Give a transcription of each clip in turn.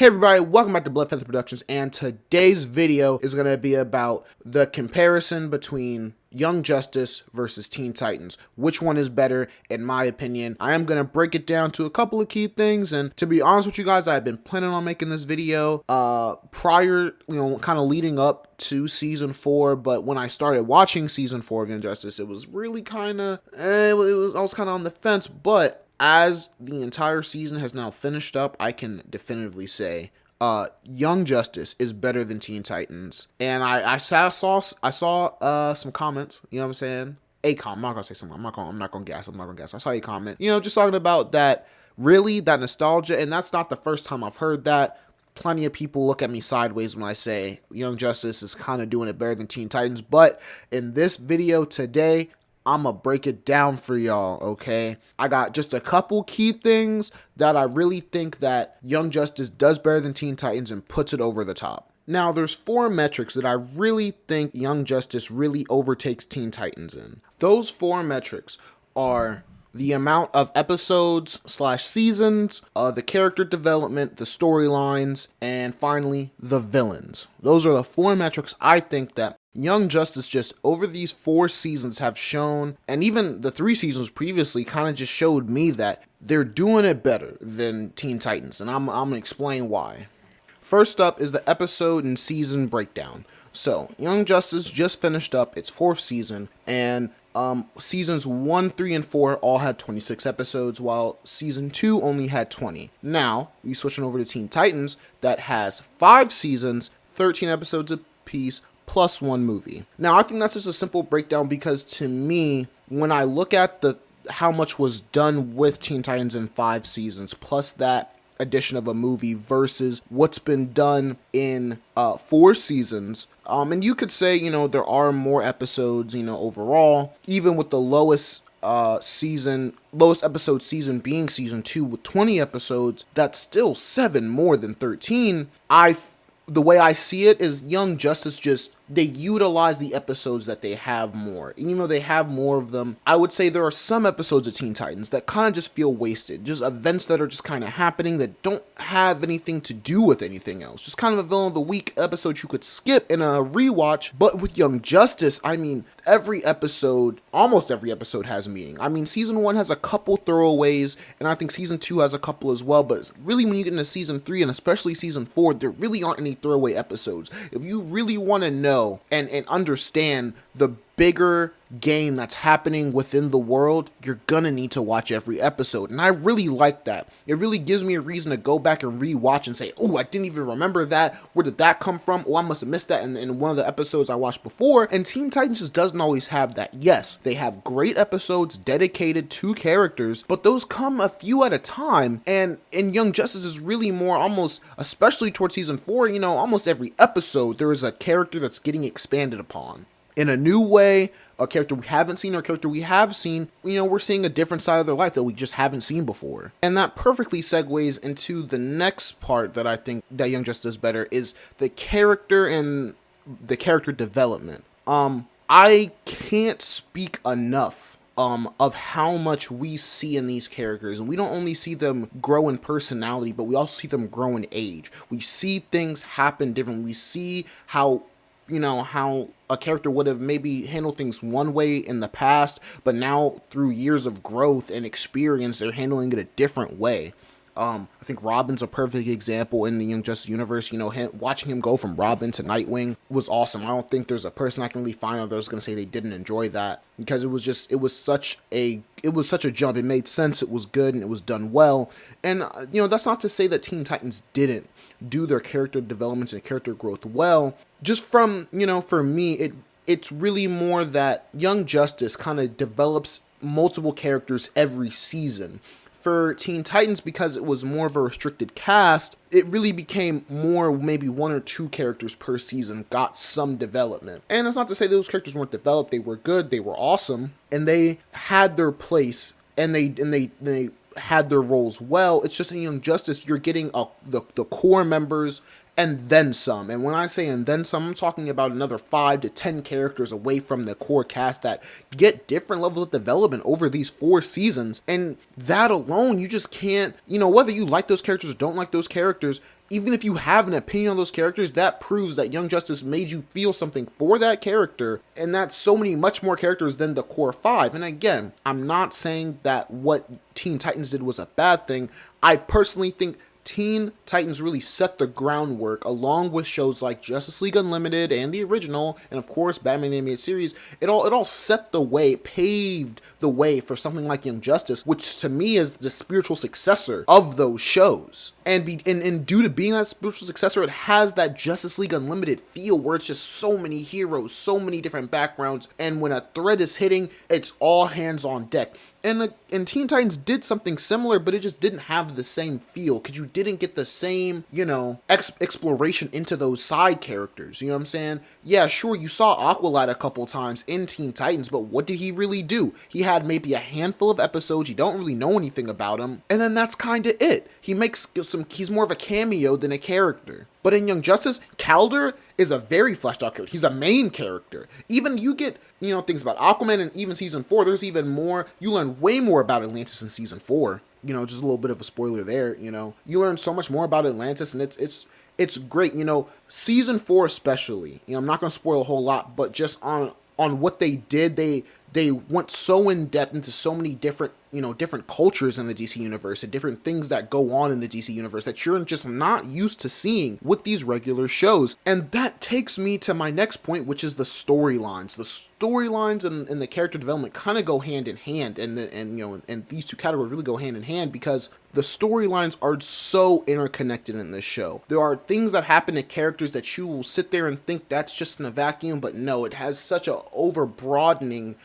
Hey everybody, welcome back to Blood Feather Productions, and today's video is going to be about the comparison between Young Justice versus Teen Titans. Which one is better, in my opinion? I am going to break it down to a couple of key things, and to be honest with you guys, I've been planning on making this video prior, kind of leading up to Season 4, but when I started watching Season 4 of Young Justice, it was really kind of, I was kind of on the fence, but as the entire season has now finished up, I can definitively say Young Justice is better than Teen Titans. And I saw some comments, you know what I'm saying? I'm not gonna say something. I'm not gonna guess. I saw a comment, just talking about that, really, that nostalgia, and that's not the first time I've heard that. Plenty of people look at me sideways when I say Young Justice is kind of doing it better than Teen Titans, but in this video today, I'm going to break it down for y'all, okay? I got just a couple key things that I really think that Young Justice does better than Teen Titans and puts it over the top. Now, there's 4 metrics that I really think Young Justice really overtakes Teen Titans in. Those 4 metrics are the amount of episodes/seasons, the character development, the storylines, and finally, the villains. Those are the 4 metrics I think that Young Justice just over these 4 seasons have shown, and even the 3 seasons previously kind of just showed me that they're doing it better than Teen Titans, and I'm going to explain why. First up is the episode and season breakdown. So, Young Justice just finished up its 4th season, and seasons 1, 3, and 4 all had 26 episodes, while season 2 only had 20. Now, we switching over to Teen Titans, that has 5 seasons, 13 episodes apiece, plus 1 movie. Now, I think that's just a simple breakdown because to me, when I look at how much was done with Teen Titans in 5 seasons, plus that addition of a movie versus what's been done in 4 seasons, and you could say, there are more episodes, overall, even with the lowest episode season being season 2 with 20 episodes, that's still 7 more than 13. The way I see it is Young Justice they utilize the episodes that they have more. And they have more of them, I would say there are some episodes of Teen Titans that kind of just feel wasted. Just events that are just kind of happening that don't have anything to do with anything else. Just kind of a villain of the week episode you could skip in a rewatch. But with Young Justice, almost every episode has meaning. Season 1 has a couple throwaways, and I think season 2 has a couple as well. But really, when you get into season 3 and especially season 4, there really aren't any throwaway episodes. If you really want to know and understand the bigger game that's happening within the world, you're gonna need to watch every episode. And I really like that. It really gives me a reason to go back and rewatch and say, oh, I didn't even remember that. Where did that come from? Oh, I must have missed that in one of the episodes I watched before. And Teen Titans just doesn't always have that. Yes, they have great episodes dedicated to characters, but those come a few at a time. And in Young Justice is really more almost, especially towards season 4, almost every episode there is a character that's getting expanded upon in a new way, a character we haven't seen or a character we have seen. We're seeing a different side of their life that we just haven't seen before. And that perfectly segues into the next part that I think that Young Justice does better is the character and the character development. I can't speak enough of how much we see in these characters, and we don't only see them grow in personality, but we also see them grow in age. We see things happen different. We see how a character would have maybe handled things one way in the past, but now through years of growth and experience, they're handling it a different way. I think Robin's a perfect example in the Young Justice universe. Watching him go from Robin to Nightwing was awesome. I don't think there's a person I can really find out that's going to say they didn't enjoy that, because it was such a jump. It made sense. It was good and it was done well. And that's not to say that Teen Titans didn't do their character developments and character growth well. Just from, for me, it's really more that Young Justice kind of develops multiple characters every season. For Teen Titans, because it was more of a restricted cast, it really became more, maybe 1 or 2 characters per season got some development. And it's not to say those characters weren't developed. They were good, they were awesome, and they had their place, and they had their roles well. It's just in Young Justice, you're getting the core members and then some. And when I say and then some, I'm talking about another 5 to 10 characters away from the core cast that get different levels of development over these 4 seasons. And that alone, you just can't, whether you like those characters or don't like those characters, even if you have an opinion on those characters, that proves that Young Justice made you feel something for that character, and that's so many much more characters than the core 5. And again, I'm not saying that what Teen Titans did was a bad thing. I personally think Teen Titans really set the groundwork, along with shows like Justice League Unlimited and the original, and of course Batman the Animated Series. It all set the way, paved the way for something like Young Justice, which to me is the spiritual successor of those shows. And due to being that spiritual successor, it has that Justice League Unlimited feel where it's just so many heroes, so many different backgrounds, and when a thread is hitting, it's all hands on deck. And Teen Titans did something similar, but it just didn't have the same feel, because you didn't get the same, exploration into those side characters. You know what I'm saying? Yeah, sure, you saw Aqualad a couple times in Teen Titans, but what did he really do? He had maybe a handful of episodes, you don't really know anything about him, and then that's kind of it. He's more of a cameo than a character. But in Young Justice, Calder is a very fleshed out character. He's a main character. Even you get, things about Aquaman, and even season 4, there's even more. You learn way more about Atlantis in season 4. Just a little bit of a spoiler there, You learn so much more about Atlantis, and it's great. Season 4 especially, I'm not going to spoil a whole lot, but just on what they did, they went so in depth into so many different cultures in the DC universe and different things that go on in the DC universe that you're just not used to seeing with these regular shows. And that takes me to my next point, which is the storylines. The storylines and the character development kind of go hand in hand, and these two categories really go hand in hand because the storylines are so interconnected in this show. There are things that happen to characters that you will sit there and think that's just in a vacuum, but no, it has such a over broadening,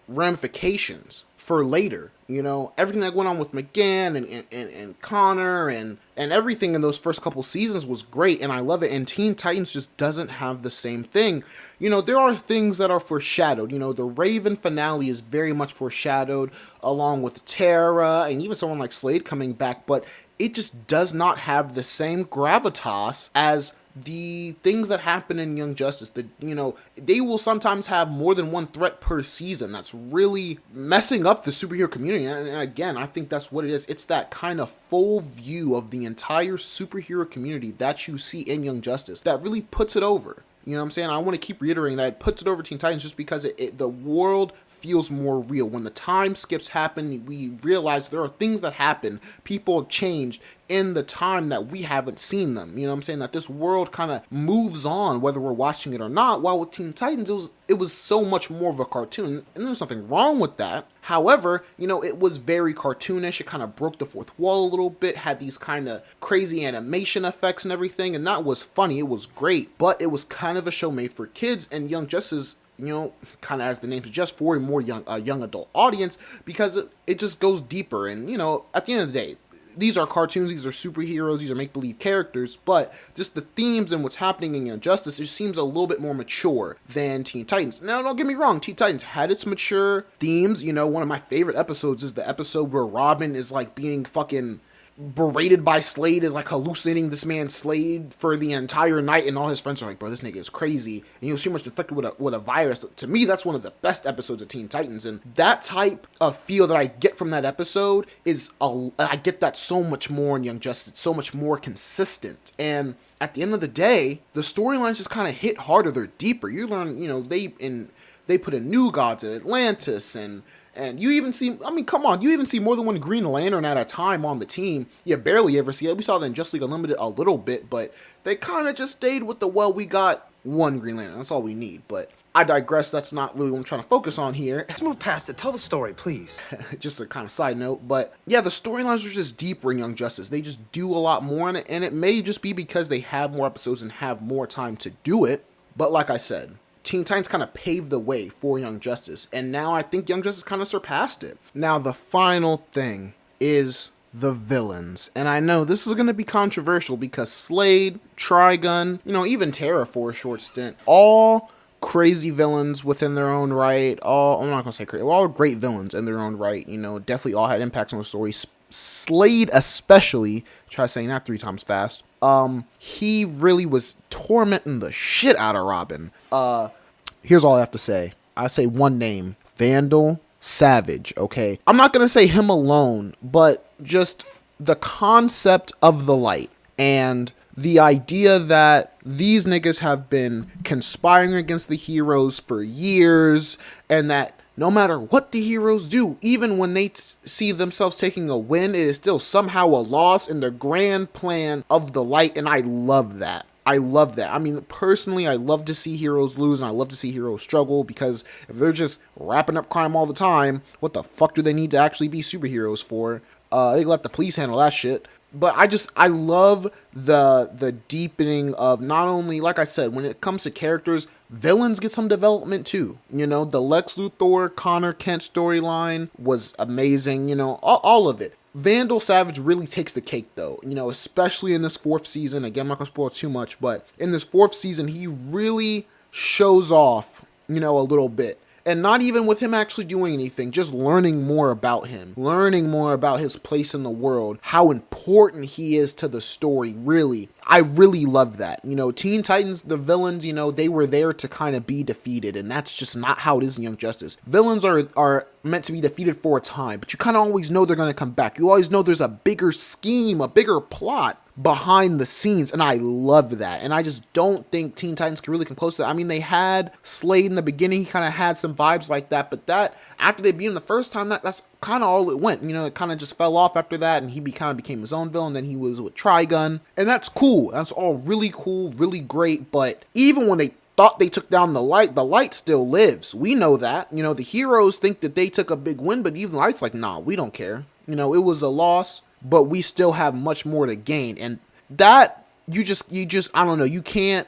ramifications for later. Everything that went on with McGann and Connor and everything in those first couple seasons was great, and I love it. And Teen Titans just doesn't have the same thing. There are things that are foreshadowed. The Raven finale is very much foreshadowed, along with Terra and even someone like Slade coming back, but it just does not have the same gravitas as the things that happen in Young Justice. They will sometimes have more than one threat per season. That's really messing up the superhero community. And again, I think that's what it is. It's that kind of full view of the entire superhero community that you see in Young Justice that really puts it over. You know what I'm saying? I want to keep reiterating that it puts it over Teen Titans just because the world feels more real. When the time skips happen, we realize there are things that happen. People have changed in the time that we haven't seen them. You know what I'm saying? That this world kind of moves on whether we're watching it or not. While with Teen Titans, it was so much more of a cartoon, and there's nothing wrong with that. However, it was very cartoonish. It kind of broke the fourth wall a little bit, had these kind of crazy animation effects and everything, and that was funny. It was great, but it was kind of a show made for kids, and Young Justice, kind of as the name suggests, for a more young adult audience, because it just goes deeper. And, at the end of the day, these are cartoons, these are superheroes, these are make-believe characters, but just the themes and what's happening in Young Justice just seems a little bit more mature than Teen Titans. Now, don't get me wrong, Teen Titans had its mature themes. One of my favorite episodes is the episode where Robin is, being fucking berated by Slade, is hallucinating this man Slade for the entire night, and all his friends are like, bro, this nigga is crazy, and he was pretty much infected with a virus. To me, that's one of the best episodes of Teen Titans, and that type of feel that I get from that episode I get that so much more in Young Justice, so much more consistent. And at the end of the day, the storylines just kind of hit harder, they're deeper. You learn, they put in new gods in Atlantis, and you even see, you even see more than one Green Lantern at a time on the team. You barely ever see it. We saw that in Justice League Unlimited a little bit, but they kind of just stayed with we got one Green Lantern. That's all we need. But I digress. That's not really what I'm trying to focus on here. Let's move past it. Tell the story, please. Just a kind of side note. But yeah, the storylines are just deeper in Young Justice. They just do a lot more in it, and it may just be because they have more episodes and have more time to do it. But like I said, Teen Titans kind of paved the way for Young Justice, and now I think Young Justice kind of surpassed it. Now, the final thing is the villains, and I know this is going to be controversial because Slade, Trigun, even Terra for a short stint, all crazy villains within their own right. I'm not going to say crazy, all great villains in their own right. Definitely all had impacts on the story. Slade especially, try saying that 3 times fast. He really was tormenting the shit out of Robin. Here's all I have to say. I say one name, Vandal Savage, okay? I'm not going to say him alone, but just the concept of the light And the idea that these niggas have been conspiring against the heroes for years, and that no matter what the heroes do, even when they see themselves taking a win, it is still somehow a loss in the grand plan of the light. And I love that. I love that. I mean, personally, I love to see heroes lose, and I love to see heroes struggle, because if they're just wrapping up crime all the time, what the fuck do they need to actually be superheroes for? They let the police handle that shit. But I love the deepening of, not only, like I said, when it comes to characters, villains get some development too. You know, the Lex Luthor, Connor Kent storyline was amazing. You know, all of it. Vandal Savage really takes the cake though, you know, especially in this 4th season. Again, I'm not gonna spoil too much, but in this 4th season, he really shows off, you know, a little bit. And not even with him actually doing anything, just learning more about him, learning more about his place in the world, how important he is to the story, really. I really love that. You know, Teen Titans, the villains, you know, they were there to kind of be defeated, and that's just not how it is in Young Justice. Villains are meant to be defeated for a time, but you kind of always know they're going to come back. You always know there's a bigger scheme, a bigger plot behind the scenes, and I love that. And I just don't think Teen Titans can really come close to that. I mean, they had Slade in the beginning, he kind of had some vibes like that, but that, after they beat him the first time, that's kind of all it went. You know, it kind of just fell off after that, and he kind of became his own villain. Then he was with Trigun, and that's cool. That's all really cool, really great. But even when they thought they took down the light still lives. We know that. You know, the heroes think that they took a big win, but even the light's like, nah, we don't care. You know, it was a loss, but we still have much more to gain. And that, you just, I don't know, you can't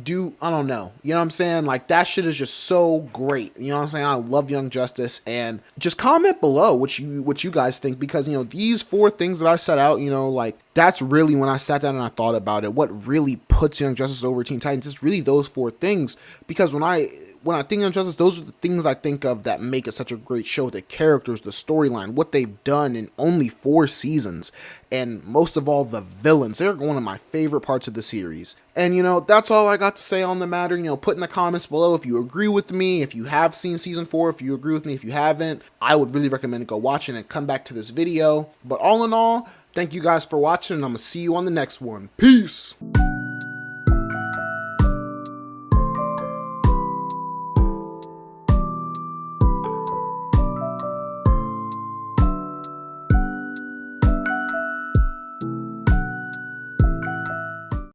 do, I don't know, you know what I'm saying? Like, that shit is just so great. You know what I'm saying? I love Young Justice. And just comment below what you guys think, because, you know, these 4 things that I set out, you know, like, that's really, when I sat down and I thought about it, what really puts Young Justice over Teen Titans, it's really those 4 things. Because when I think Young Justice, those are the things I think of that make it such a great show. The characters, the storyline, what they've done in only 4 seasons, and most of all, the villains. They're one of my favorite parts of the series. And, you know, that's all I got to say on the matter. You know, put in the comments below if you agree with me, if you have seen season 4, if you agree with me, if you haven't. I would really recommend go watching and come back to this video. But all in all, thank you guys for watching, and I'm going to see you on the next one. Peace!